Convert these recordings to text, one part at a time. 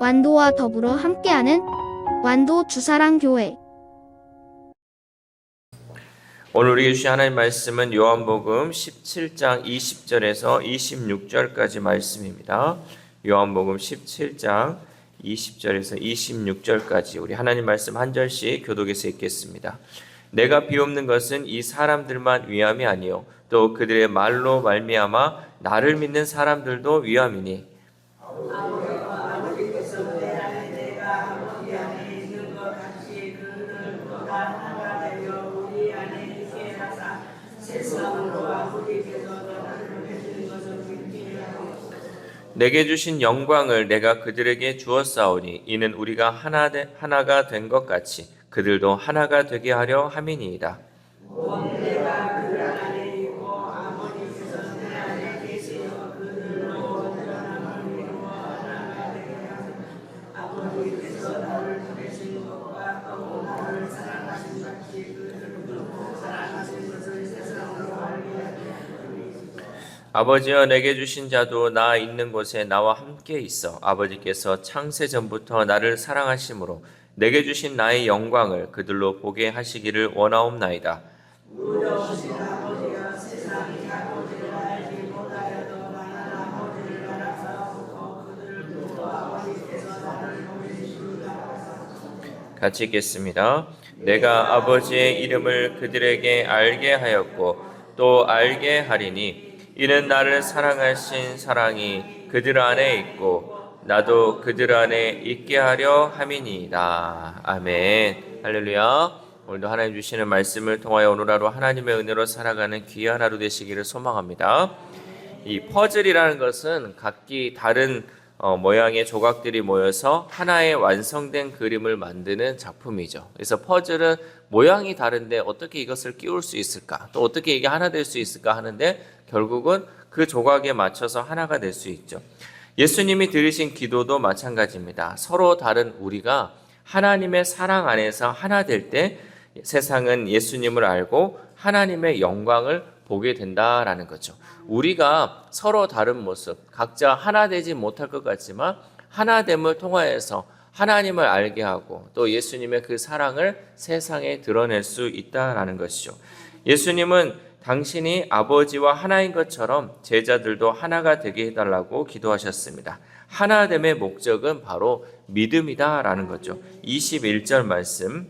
완도와 더불어 함께하는 완도 주사랑교회. 오늘 우리에게 주신 하나님 말씀은 요한복음 17장 20절에서 26절까지 말씀입니다. 요한복음 17장 20절에서 26절까지 우리 하나님 말씀 한 절씩 교독해서 읽겠습니다. 내가 비옵는 것은 이 사람들만 위함이 아니요 또 그들의 말로 말미암아 나를 믿는 사람들도 위함이니 내게 주신 영광을 내가 그들에게 주었사오니 이는 우리가 하나가 된 것 같이 그들도 하나가 되게 하려 함이니이다. 아버지여 내게 주신 자도 나 있는 곳에 나와 함께 있어 아버지께서 창세 전부터 나를 사랑하심으로 내게 주신 나의 영광을 그들로 보게 하시기를 원하옵나이다. 같이 읽겠습니다. 내가 아버지의 이름을 그들에게 알게 하였고 또 알게 하리니 이는 나를 사랑하신 사랑이 그들 안에 있고 나도 그들 안에 있게 하려 함이니이다. 아멘. 할렐루야. 오늘도 하나님 주시는 말씀을 통하여 오늘 하루 하나님의 은혜로 살아가는 귀한 하루 되시기를 소망합니다. 이 퍼즐이라는 것은 각기 다른 모양의 조각들이 모여서 하나의 완성된 그림을 만드는 작품이죠. 그래서 퍼즐은 모양이 다른데 어떻게 이것을 끼울 수 있을까? 또 어떻게 이게 하나 될 수 있을까 하는데 결국은 그 조각에 맞춰서 하나가 될 수 있죠. 예수님이 들으신 기도도 마찬가지입니다. 서로 다른 우리가 하나님의 사랑 안에서 하나 될 때 세상은 예수님을 알고 하나님의 영광을 보게 된다라는 거죠. 우리가 서로 다른 모습, 각자 하나 되지 못할 것 같지만 하나됨을 통하여서 하나님을 알게 하고 또 예수님의 그 사랑을 세상에 드러낼 수 있다라는 것이죠. 예수님은 당신이 아버지와 하나인 것처럼 제자들도 하나가 되게 해달라고 기도하셨습니다. 하나됨의 목적은 바로 믿음이다라는 거죠. 21절 말씀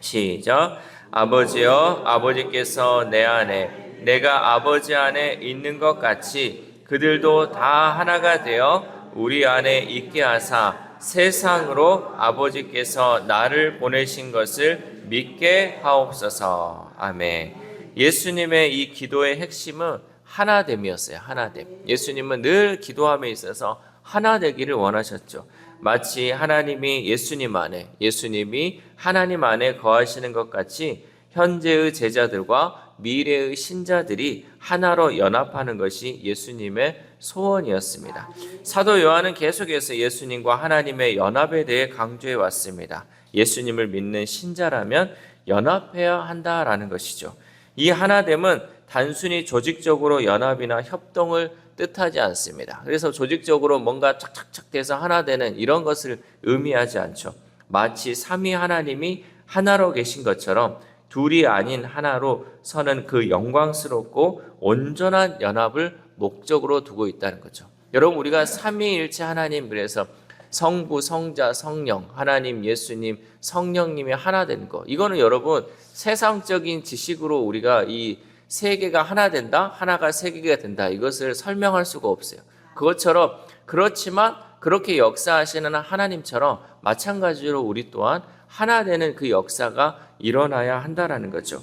시작. 아버지여 아버지께서 내 안에 내가 아버지 안에 있는 것 같이 그들도 다 하나가 되어 우리 안에 있게 하사 세상으로 아버지께서 나를 보내신 것을 믿게 하옵소서. 아멘. 예수님의 이 기도의 핵심은 하나됨이었어요. 하나됨. 예수님은 늘 기도함에 있어서 하나 되기를 원하셨죠. 마치 하나님이 예수님 안에, 예수님이 하나님 안에 거하시는 것 같이 현재의 제자들과 미래의 신자들이 하나로 연합하는 것이 예수님의 소원이었습니다. 사도 요한은 계속해서 예수님과 하나님의 연합에 대해 강조해 왔습니다. 예수님을 믿는 신자라면 연합해야 한다라는 것이죠. 이 하나됨은 단순히 조직적으로 연합이나 협동을 뜻하지 않습니다. 그래서 조직적으로 뭔가 착착착 돼서 하나 되는 이런 것을 의미하지 않죠. 마치 삼위 하나님이 하나로 계신 것처럼 둘이 아닌 하나로 서는 그 영광스럽고 온전한 연합을 목적으로 두고 있다는 거죠. 여러분 우리가 삼위일체 하나님, 그래서 성부, 성자, 성령, 하나님, 예수님, 성령님이 하나 된 거, 이거는 여러분 세상적인 지식으로 우리가 이 세 개가 하나 된다, 하나가 세 개가 된다, 이것을 설명할 수가 없어요. 그것처럼 그렇지만 그렇게 역사하시는 하나님처럼 마찬가지로 우리 또한 하나 되는 그 역사가 일어나야 한다라는 거죠.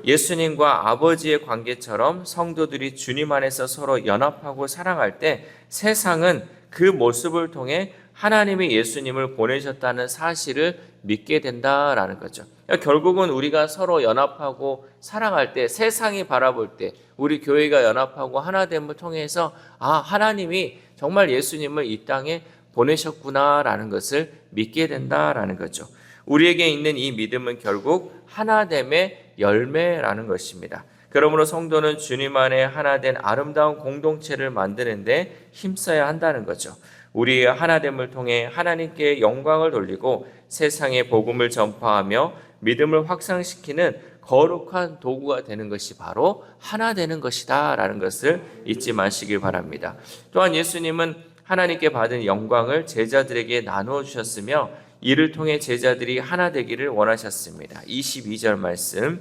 예수님과 아버지의 관계처럼 성도들이 주님 안에서 서로 연합하고 사랑할 때 세상은 그 모습을 통해 하나님이 예수님을 보내셨다는 사실을 믿게 된다라는 거죠. 결국은 우리가 서로 연합하고 사랑할 때, 세상이 바라볼 때 우리 교회가 연합하고 하나됨을 통해서 하나님이 정말 예수님을 이 땅에 보내셨구나라는 것을 믿게 된다라는 거죠. 우리에게 있는 이 믿음은 결국 하나됨의 열매라는 것입니다. 그러므로 성도는 주님 안에 하나된 아름다운 공동체를 만드는데 힘써야 한다는 거죠. 우리의 하나됨을 통해 하나님께 영광을 돌리고 세상에 복음을 전파하며 믿음을 확산시키는 거룩한 도구가 되는 것이 바로 하나 되는 것이다 라는 것을 잊지 마시길 바랍니다. 또한 예수님은 하나님께 받은 영광을 제자들에게 나누어 주셨으며 이를 통해 제자들이 하나 되기를 원하셨습니다. 22절 말씀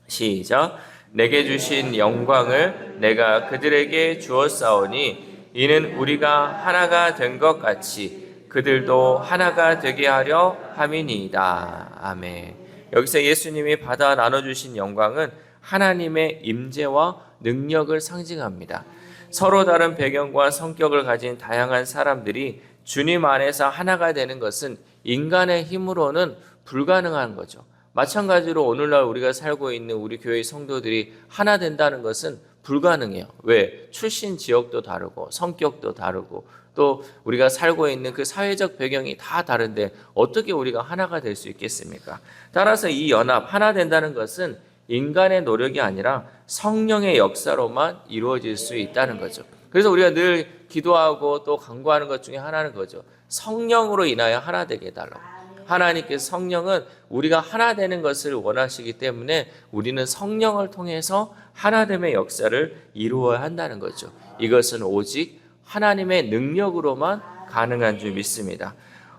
시작. 내게 주신 영광을 내가 그들에게 주었사오니 이는 우리가 하나가 된 것 같이 그들도 하나가 되게 하려 함이니이다. 아멘. 여기서 예수님이 받아 나눠주신 영광은 하나님의 임재와 능력을 상징합니다. 서로 다른 배경과 성격을 가진 다양한 사람들이 주님 안에서 하나가 되는 것은 인간의 힘으로는 불가능한 거죠. 마찬가지로 오늘날 우리가 살고 있는 우리 교회 성도들이 하나 된다는 것은 불가능해요. 왜? 출신 지역도 다르고 성격도 다르고 또 우리가 살고 있는 그 사회적 배경이 다 다른데 어떻게 우리가 하나가 될 수 있겠습니까? 따라서 이 연합, 하나 된다는 것은 인간의 노력이 아니라 성령의 역사로만 이루어질 수 있다는 거죠. 그래서 우리가 늘 기도하고 또 간구하는 것 중에 하나는 거죠. 성령으로 인하여 하나 되게 해달라고. 하나님께서 성령은 우리가 하나 되는 것을 원하시기 때문에 우리는 성령을 통해서 하나됨의 역사를 이루어야 한다는 거죠. 이것은 오직 하나님의 능력으로만 가능한 줄 믿습니다.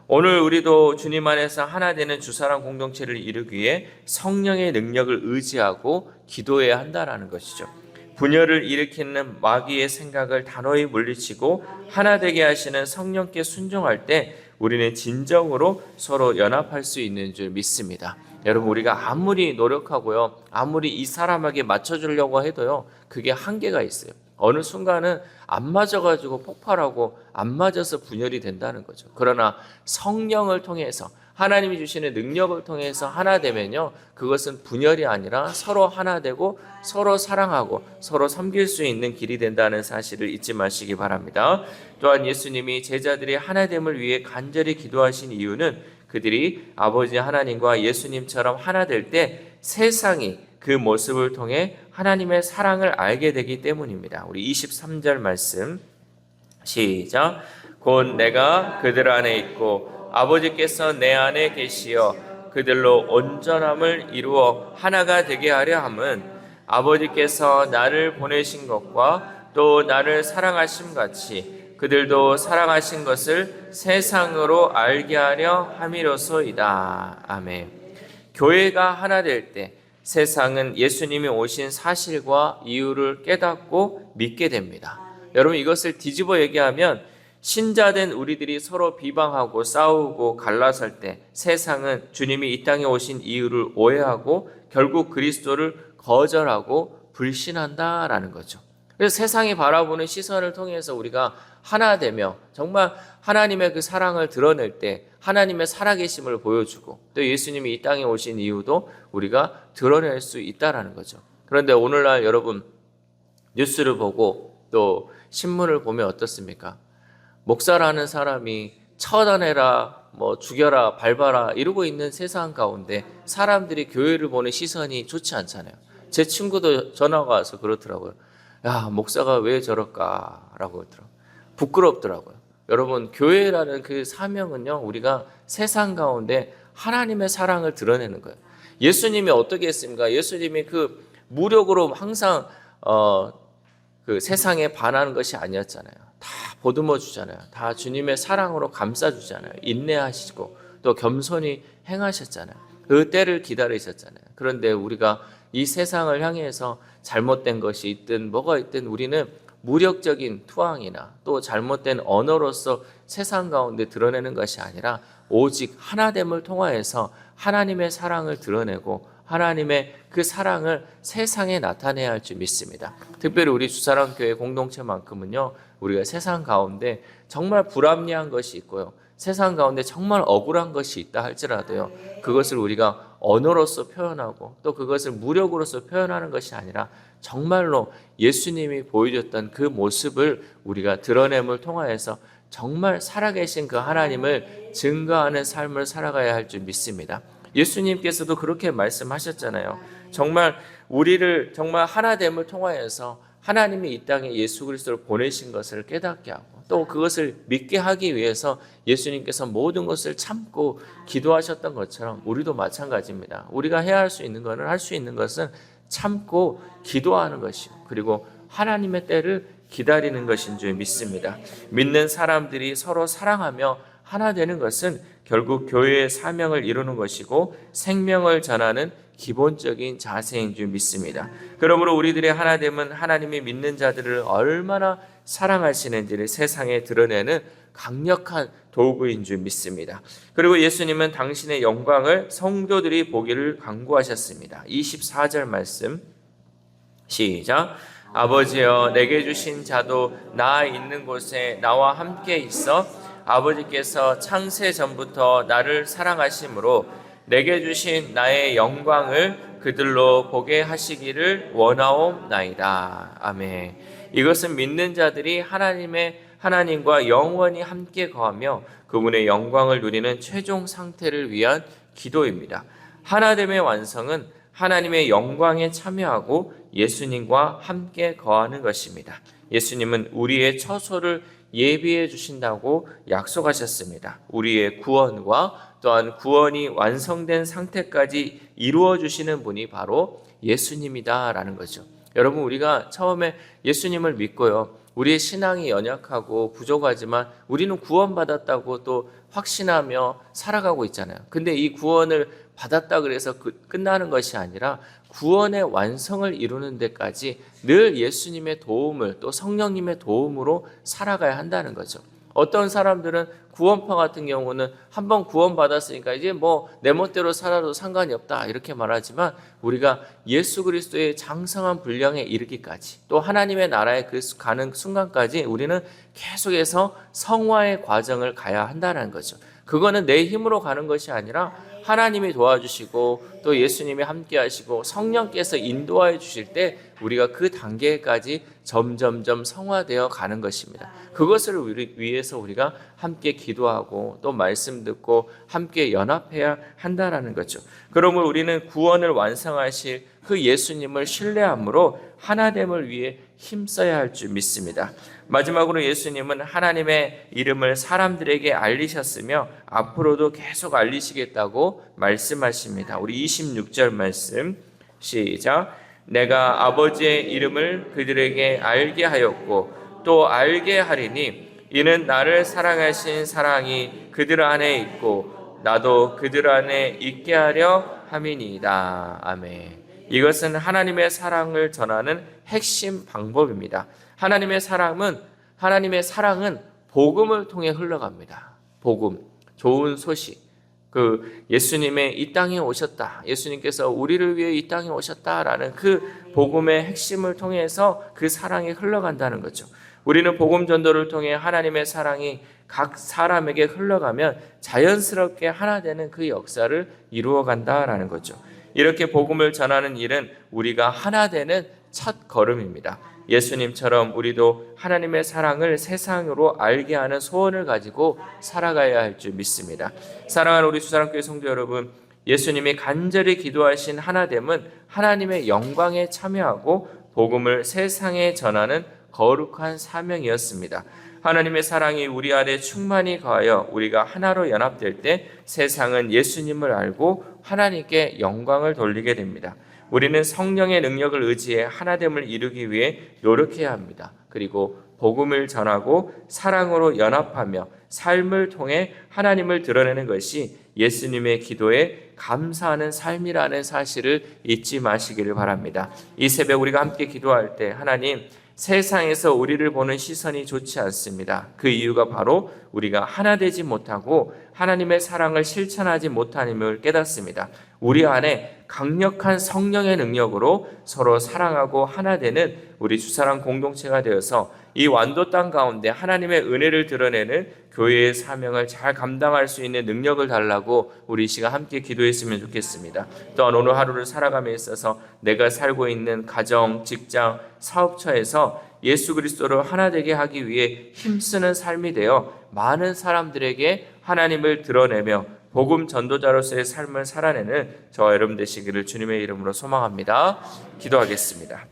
오늘 우리도 주님 안에서 하나 되는 주사람 공동체를 이루기 위해 성령의 능력을 의지하고 기도해야 한다는 것이죠. 분열을 일으키는 마귀의 생각을 단호히 물리치고 하나 되게 하시는 성령께 순종할 때 우리는 진정으로 서로 연합할 수 있는 줄 믿습니다. 여러분, 우리가 아무리 노력하고요, 아무리 이 사람에게 맞춰주려고 해도요, 그게 한계가 있어요. 어느 순간은 안 맞아가지고 폭발하고 안 맞아서 분열이 된다는 거죠. 그러나 성령을 통해서 하나님이 주시는 능력을 통해서 하나 되면요, 그것은 분열이 아니라 서로 하나 되고 서로 사랑하고 서로 섬길 수 있는 길이 된다는 사실을 잊지 마시기 바랍니다. 또한 예수님이 제자들의 하나됨을 위해 간절히 기도하신 이유는 그들이 아버지 하나님과 예수님처럼 하나 될 때 세상이 그 모습을 통해 하나님의 사랑을 알게 되기 때문입니다. 우리 23절 말씀 시작. 곧 내가 그들 안에 있고 아버지께서 내 안에 계시어 그들로 온전함을 이루어 하나가 되게 하려 함은 아버지께서 나를 보내신 것과 또 나를 사랑하심 같이 그들도 사랑하신 것을 세상으로 알게 하려 함이로소이다. 아멘. 교회가 하나 될 때 세상은 예수님이 오신 사실과 이유를 깨닫고 믿게 됩니다. 여러분, 이것을 뒤집어 얘기하면 신자된 우리들이 서로 비방하고 싸우고 갈라설 때 세상은 주님이 이 땅에 오신 이유를 오해하고 결국 그리스도를 거절하고 불신한다라는 거죠. 그래서 세상이 바라보는 시선을 통해서 우리가 하나 되며 정말 하나님의 그 사랑을 드러낼 때 하나님의 살아계심을 보여주고 또 예수님이 이 땅에 오신 이유도 우리가 드러낼 수 있다라는 거죠. 그런데 오늘날 여러분 뉴스를 보고 또 신문을 보면 어떻습니까? 목사라는 사람이 처단해라, 죽여라, 밟아라 이러고 있는 세상 가운데 사람들이 교회를 보는 시선이 좋지 않잖아요. 제 친구도 전화가 와서 그렇더라고요. 야, 목사가 왜 저럴까라고 그러더라고요. 부끄럽더라고요. 여러분, 교회라는 그 사명은요, 우리가 세상 가운데 하나님의 사랑을 드러내는 거예요. 예수님이 어떻게 했습니까? 예수님이 그 무력으로 항상 그 세상에 반하는 것이 아니었잖아요. 다 보듬어 주잖아요. 다 주님의 사랑으로 감싸 주잖아요. 인내하시고 또 겸손히 행하셨잖아요. 그 때를 기다리셨잖아요. 그런데 우리가 이 세상을 향해서 잘못된 것이 있든 뭐가 있든 우리는 무력적인 투항이나 또 잘못된 언어로서 세상 가운데 드러내는 것이 아니라 오직 하나됨을 통하여서 하나님의 사랑을 드러내고 하나님의 그 사랑을 세상에 나타내야 할 줄 믿습니다. 특별히 우리 주사랑교회 공동체만큼은요, 우리가 세상 가운데 정말 불합리한 것이 있고요, 세상 가운데 정말 억울한 것이 있다 할지라도요, 그것을 우리가 언어로서 표현하고 또 그것을 무력으로서 표현하는 것이 아니라 정말로 예수님이 보여줬던 그 모습을 우리가 드러냄을 통하여서 정말 살아계신 그 하나님을 증거하는 삶을 살아가야 할 줄 믿습니다. 예수님께서도 그렇게 말씀하셨잖아요. 정말 우리를 정말 하나됨을 통하여서 하나님이 이 땅에 예수 그리스도를 보내신 것을 깨닫게 하고 또 그것을 믿게 하기 위해서 예수님께서 모든 것을 참고 기도하셨던 것처럼 우리도 마찬가지입니다. 우리가 해야 할 수 있는 것은 할 수 있는 것은 참고 기도하는 것이고 그리고 하나님의 때를 기다리는 것인 줄 믿습니다. 믿는 사람들이 서로 사랑하며 하나 되는 것은 결국 교회의 사명을 이루는 것이고 생명을 전하는 기본적인 자세인 줄 믿습니다. 그러므로 우리들의 하나됨은 하나님이 믿는 자들을 얼마나 사랑하시는지를 세상에 드러내는 강력한 도구인 줄 믿습니다. 그리고 예수님은 당신의 영광을 성도들이 보기를 간구하셨습니다. 24절 말씀 시작. 아버지여 내게 주신 자도 나 있는 곳에 나와 함께 있어 아버지께서 창세 전부터 나를 사랑하심으로 내게 주신 나의 영광을 그들로 보게 하시기를 원하옵나이다. 아멘. 이것은 믿는 자들이 하나님과 영원히 함께 거하며 그분의 영광을 누리는 최종 상태를 위한 기도입니다. 하나됨의 완성은 하나님의 영광에 참여하고 예수님과 함께 거하는 것입니다. 예수님은 우리의 처소를 예비해 주신다고 약속하셨습니다. 우리의 구원과 또한 구원이 완성된 상태까지 이루어 주시는 분이 바로 예수님이다라는 거죠. 여러분, 우리가 처음에 예수님을 믿고요, 우리의 신앙이 연약하고 부족하지만 우리는 구원받았다고 또 확신하며 살아가고 있잖아요. 근데 이 구원을 받았다 그래서 끝나는 것이 아니라 구원의 완성을 이루는 데까지 늘 예수님의 도움을 또 성령님의 도움으로 살아가야 한다는 거죠. 어떤 사람들은 구원파 같은 경우는 한번 구원받았으니까 이제 뭐 내 멋대로 살아도 상관이 없다 이렇게 말하지만 우리가 예수 그리스도의 장성한 분량에 이르기까지 또 하나님의 나라에 가는 순간까지 우리는 계속해서 성화의 과정을 가야 한다는 거죠. 그거는 내 힘으로 가는 것이 아니라 하나님이 도와주시고 또 예수님이 함께 하시고 성령께서 인도하여 주실 때 우리가 그 단계까지 점점점 성화되어 가는 것입니다. 그것을 위해서 우리가 함께 기도하고 또 말씀 듣고 함께 연합해야 한다는 거죠. 그러므로 우리는 구원을 완성하실 그 예수님을 신뢰함으로 하나됨을 위해 힘써야 할 줄 믿습니다. 마지막으로 예수님은 하나님의 이름을 사람들에게 알리셨으며 앞으로도 계속 알리시겠다고 말씀하십니다. 우리 26절 말씀 시작. 내가 아버지의 이름을 그들에게 알게 하였고 또 알게 하리니 이는 나를 사랑하신 사랑이 그들 안에 있고 나도 그들 안에 있게 하려 함이니이다. 아멘. 이것은 하나님의 사랑을 전하는 핵심 방법입니다. 하나님의 사랑은 복음을 통해 흘러갑니다. 복음, 좋은 소식. 예수님의 이 땅에 오셨다. 예수님께서 우리를 위해 이 땅에 오셨다라는 그 복음의 핵심을 통해서 그 사랑이 흘러간다는 거죠. 우리는 복음 전도를 통해 하나님의 사랑이 각 사람에게 흘러가면 자연스럽게 하나 되는 그 역사를 이루어 간다라는 거죠. 이렇게 복음을 전하는 일은 우리가 하나 되는 첫 걸음입니다. 예수님처럼 우리도 하나님의 사랑을 세상으로 알게 하는 소원을 가지고 살아가야 할 줄 믿습니다. 사랑하는 우리 수사랑교회 성도 여러분, 예수님이 간절히 기도하신 하나됨은 하나님의 영광에 참여하고 복음을 세상에 전하는 거룩한 사명이었습니다. 하나님의 사랑이 우리 안에 충만히 거하여 우리가 하나로 연합될 때 세상은 예수님을 알고 하나님께 영광을 돌리게 됩니다. 우리는 성령의 능력을 의지해 하나됨을 이루기 위해 노력해야 합니다. 그리고 복음을 전하고 사랑으로 연합하며 삶을 통해 하나님을 드러내는 것이 예수님의 기도에 감사하는 삶이라는 사실을 잊지 마시기를 바랍니다. 이 새벽 우리가 함께 기도할 때 하나님, 세상에서 우리를 보는 시선이 좋지 않습니다. 그 이유가 바로 우리가 하나 되지 못하고 하나님의 사랑을 실천하지 못함을 깨닫습니다. 우리 안에 강력한 성령의 능력으로 서로 사랑하고 하나 되는 우리 주사랑 공동체가 되어서 이 완도 땅 가운데 하나님의 은혜를 드러내는 교회의 사명을 잘 감당할 수 있는 능력을 달라고 우리 이 시간 함께 기도했으면 좋겠습니다. 또한 오늘 하루를 살아감에 있어서 내가 살고 있는 가정, 직장, 사업처에서 예수 그리스도를 하나 되게 하기 위해 힘쓰는 삶이 되어 많은 사람들에게 하나님을 드러내며 복음 전도자로서의 삶을 살아내는 저와 여러분 되시기를 주님의 이름으로 소망합니다. 기도하겠습니다.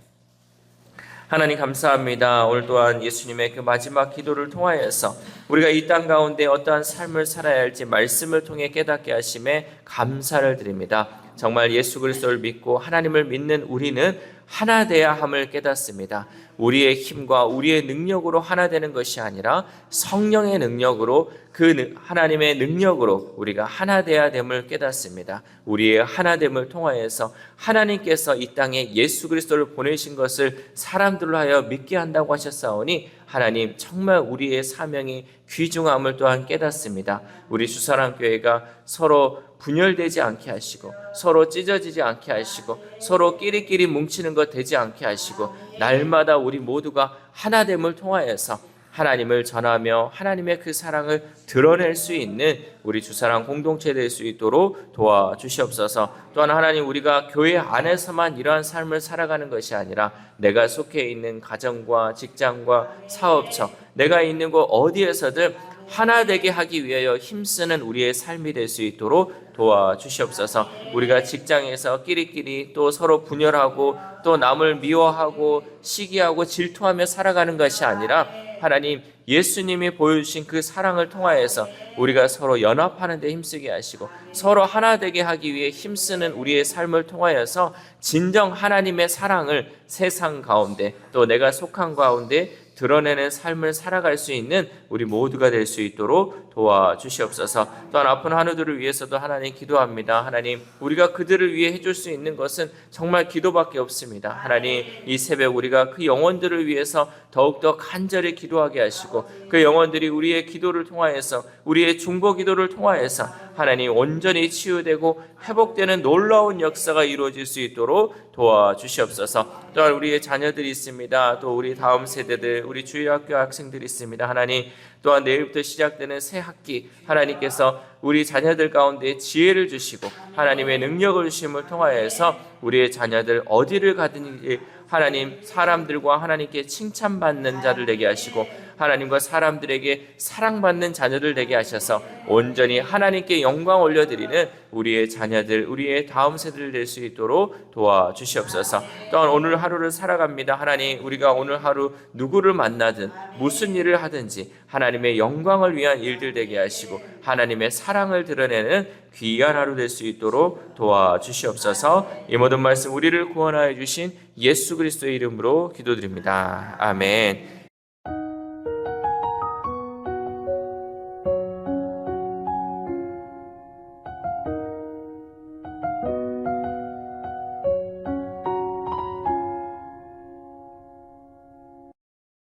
하나님 감사합니다. 오늘 또한 예수님의 그 마지막 기도를 통하여서 우리가 이 땅 가운데 어떠한 삶을 살아야 할지 말씀을 통해 깨닫게 하심에 감사를 드립니다. 정말 예수 그리스도를 믿고 하나님을 믿는 우리는 하나 되어야 함을 깨닫습니다. 우리의 힘과 우리의 능력으로 하나 되는 것이 아니라 성령의 능력으로 그 하나님의 능력으로 우리가 하나 되어야 됨을 깨닫습니다. 우리의 하나됨을 통하여서 하나님께서 이 땅에 예수 그리스도를 보내신 것을 사람들로 하여 믿게 한다고 하셨사오니 하나님 정말 우리의 사명이 귀중함을 또한 깨닫습니다. 우리 주사랑교회가 서로 분열되지 않게 하시고 서로 찢어지지 않게 하시고 서로 끼리끼리 뭉치는 것 되지 않게 하시고 날마다 우리 모두가 하나됨을 통하여서 하나님을 전하며 하나님의 그 사랑을 드러낼 수 있는 우리 주사랑 공동체 될 수 있도록 도와주시옵소서. 또한 하나님 우리가 교회 안에서만 이러한 삶을 살아가는 것이 아니라 내가 속해 있는 가정과 직장과 사업처 내가 있는 곳 어디에서든 하나 되게 하기 위하여 힘쓰는 우리의 삶이 될 수 있도록 도와주시옵소서. 우리가 직장에서 끼리끼리 또 서로 분열하고 또 남을 미워하고 시기하고 질투하며 살아가는 것이 아니라 하나님 예수님이 보여주신 그 사랑을 통하여서 우리가 서로 연합하는 데 힘쓰게 하시고 서로 하나 되게 하기 위해 힘쓰는 우리의 삶을 통하여서 진정 하나님의 사랑을 세상 가운데 또 내가 속한 가운데 드러내는 삶을 살아갈 수 있는 우리 모두가 될 수 있도록 도와주시옵소서. 또한 아픈 한우들을 위해서도 하나님 기도합니다. 하나님 우리가 그들을 위해 해줄 수 있는 것은 정말 기도밖에 없습니다. 하나님 이 새벽 우리가 그 영혼들을 위해서 더욱더 간절히 기도하게 하시고 그 영혼들이 우리의 기도를 통하여서 우리의 중보 기도를 통하여서 하나님 온전히 치유되고 회복되는 놀라운 역사가 이루어질 수 있도록 도와주시옵소서. 또한 우리의 자녀들이 있습니다. 또 우리 다음 세대들 우리 주일학교 학생들이 있습니다. 하나님 또한 내일부터 시작되는 새 학기 하나님께서 우리 자녀들 가운데 지혜를 주시고 하나님의 능력을 주심을 통하여서 우리의 자녀들 어디를 가든지 하나님 사람들과 하나님께 칭찬받는 자들 되게 하시고 하나님과 사람들에게 사랑받는 자녀들 되게 하셔서 온전히 하나님께 영광 올려드리는 우리의 자녀들 우리의 다음 세대를 될 수 있도록 도와주시옵소서. 또한 오늘 하루를 살아갑니다. 하나님 우리가 오늘 하루 누구를 만나든 무슨 일을 하든지 하나님의 영광을 위한 일들 되게 하시고 하나님의 사랑을 드러내는 귀한 하루 될 수 있도록 도와주시옵소서. 이 모든 말씀 우리를 구원하여 주신 예수 그리스도의 이름으로 기도드립니다. 아멘.